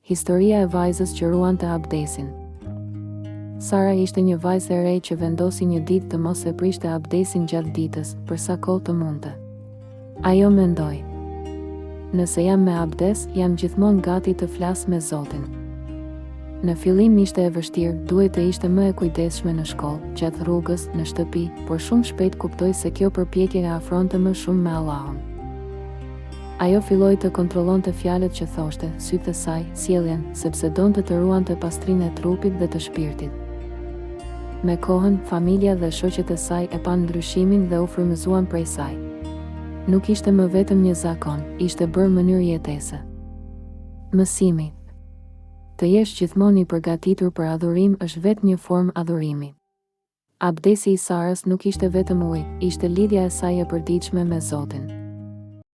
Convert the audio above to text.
Historia e vajzës që ruante abdesin. Sara ishte një vajzë e re që vendosi një ditë të mos e prishte abdesin gjatë ditës, për sa kohë të mundte. Ajo mendoi: nëse jam me abdes, jam gjithmonë gati të flas me Zotin. Në fillim ishte e vështirë, duhet të ishte më e kujdesshme në shkollë, gjatë rrugës, në shtëpi, por shumë shpejt kuptoi se kjo përpjekje e afronte më shumë me Allahun. Ajo filloi të kontrollonte fjalët që thoshte, sytë e saj, sjelljen, sepse donte të ruante pastrinë e trupit dhe të shpirtit. Me kohën, familja dhe shoqet e saj e pan ndryshimin dhe u frymëzuan prej saj. Nuk ishte më vetëm një zakon, ishte bërë mënyrë jetese. Mësimi. Të jesh gjithmonë i përgatitur për adhurim është vetëm një formë adhurimi. Abdesi i Sarës nuk ishte vetëm ujë, ishte lidhja e saj e përditshme me Zotin.